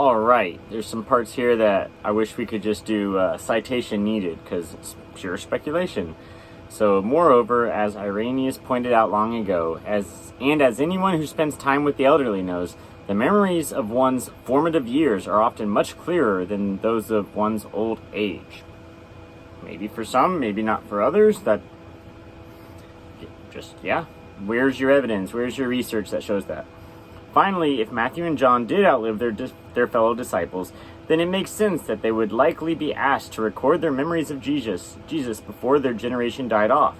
Alright, there's some parts here that I wish we could just do citation needed, because it's pure speculation. So, moreover, as Irenaeus pointed out long ago, as anyone who spends time with the elderly knows, the memories of one's formative years are often much clearer than those of one's old age. Maybe for some, maybe not for others. That just, yeah. Where's your evidence? Where's your research that shows that? Finally, if Matthew and John did outlive their fellow disciples, then it makes sense that they would likely be asked to record their memories of Jesus before their generation died off.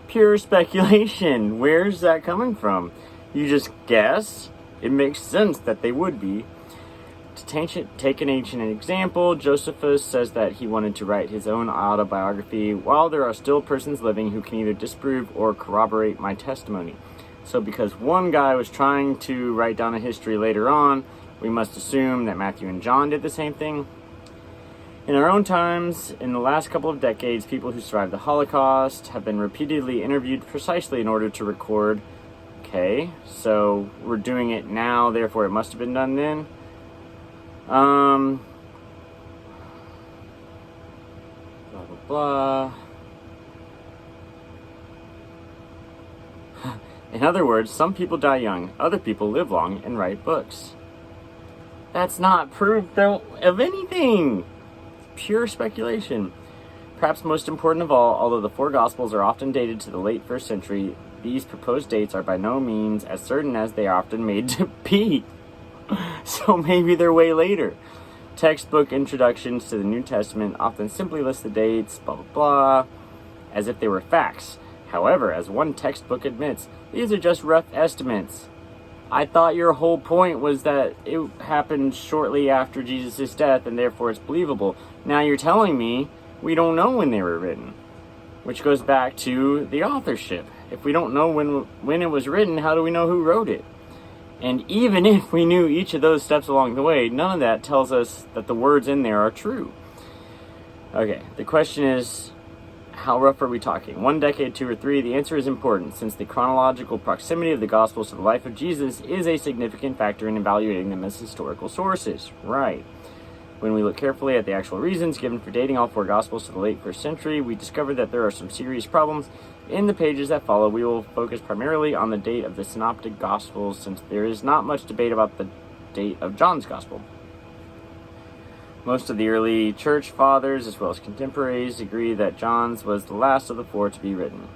Pure speculation. Where's that coming from? You just guess? It makes sense that they would be. To take an ancient example, Josephus says that he wanted to write his own autobiography, while there are still persons living who can either disprove or corroborate my testimony. So because one guy was trying to write down a history later on, we must assume that Matthew and John did the same thing. In our own times, in the last couple of decades, people who survived the Holocaust have been repeatedly interviewed precisely in order to record. Okay, so we're doing it now, therefore it must have been done then. Blah, blah, blah. In other words, some people die young, other people live long and write books. That's not proof of anything. It's pure speculation. Perhaps most important of all, although the four Gospels are often dated to the late 1st century, these proposed dates are by no means as certain as they are often made to be. So maybe they're way later. Textbook introductions to the New Testament often simply list the dates, blah, blah, blah, as if they were facts. However, as one textbook admits, these are just rough estimates. I thought your whole point was that it happened shortly after Jesus' death and therefore it's believable. Now you're telling me we don't know when they were written, which goes back to the authorship. If we don't know when it was written, how do we know who wrote it? And even if we knew each of those steps along the way, none of that tells us that the words in there are true. Okay, the question is, how rough are we talking? 1 decade, 2, or 3? The answer is important, since the chronological proximity of the Gospels to the life of Jesus is a significant factor in evaluating them as historical sources. Right. When we look carefully at the actual reasons given for dating all four Gospels to the late 1st century, we discover that there are some serious problems. In the pages that follow, we will focus primarily on the date of the Synoptic Gospels, since there is not much debate about the date of John's Gospel. Most of the early church fathers, as well as contemporaries, agree that John's was the last of the four to be written.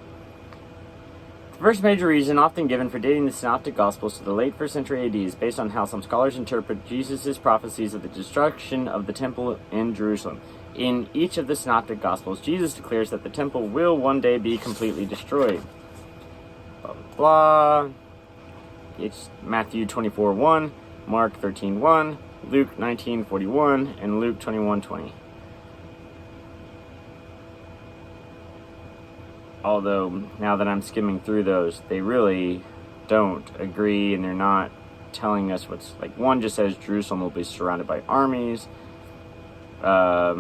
The first major reason often given for dating the Synoptic Gospels to the late 1st century AD is based on how some scholars interpret Jesus' prophecies of the destruction of the temple in Jerusalem. In each of the Synoptic Gospels, Jesus declares that the temple will one day be completely destroyed. Blah, blah, blah. It's Matthew 24:1, Mark 13:1, Luke 19:41, and Luke 21:20. Although, now that I'm skimming through those, they really don't agree, and they're not telling us what's, like, one just says Jerusalem will be surrounded by armies. Blah,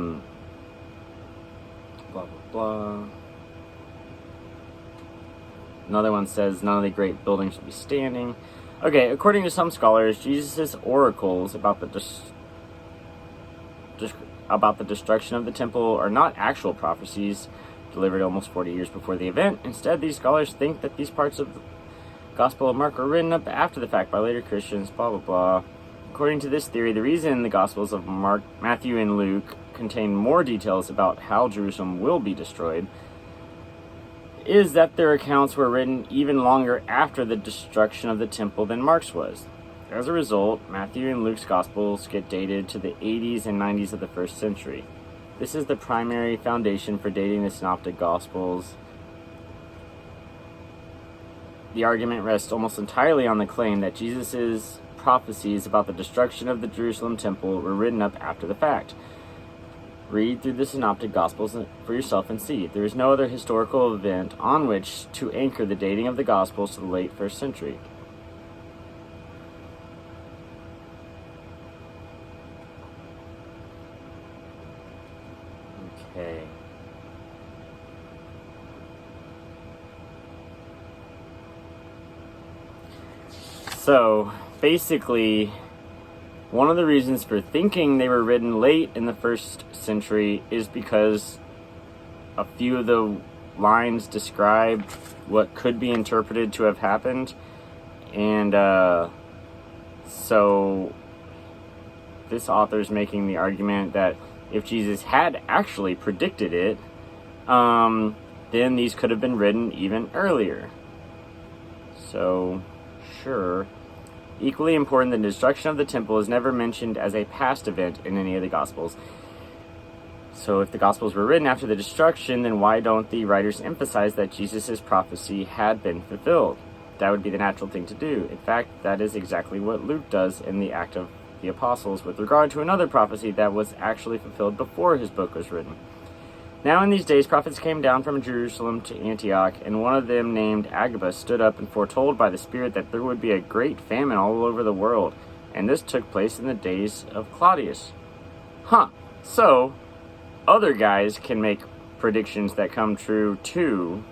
blah, blah. Another one says none of the great buildings will be standing. Okay, according to some scholars, Jesus' oracles about the destruction of the temple are not actual prophecies delivered almost 40 years before the event. Instead, these scholars think that these parts of the Gospel of Mark were written up after the fact by later Christians, blah, blah, blah. According to this theory, the reason the Gospels of Mark, Matthew, and Luke contain more details about how Jerusalem will be destroyed is that their accounts were written even longer after the destruction of the temple than Mark's was. As a result, Matthew and Luke's Gospels get dated to the 80s and 90s of the 1st century. This is the primary foundation for dating the Synoptic Gospels. The argument rests almost entirely on the claim that Jesus' prophecies about the destruction of the Jerusalem temple were written up after the fact. Read through the Synoptic Gospels for yourself and see. There is no other historical event on which to anchor the dating of the Gospels to the late 1st century. Okay. So, basically, One of the reasons for thinking they were written late in the 1st century is because a few of the lines describe what could be interpreted to have happened, and so this author is making the argument that if Jesus had actually predicted it, then these could have been written even earlier. So, sure. Equally important, the destruction of the temple is never mentioned as a past event in any of the Gospels. So if the Gospels were written after the destruction, then why don't the writers emphasize that Jesus' prophecy had been fulfilled? That would be the natural thing to do. In fact, that is exactly what Luke does in the Act of the Apostles with regard to another prophecy that was actually fulfilled before his book was written. Now in these days, prophets came down from Jerusalem to Antioch, and one of them, named Agabus, stood up and foretold by the Spirit that there would be a great famine all over the world, and this took place in the days of Claudius. So, other guys can make predictions that come true too.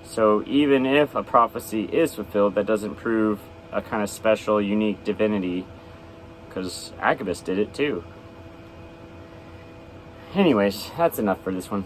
So even if a prophecy is fulfilled, that doesn't prove a kind of special, unique divinity, because Agabus did it too. Anyways, that's enough for this one.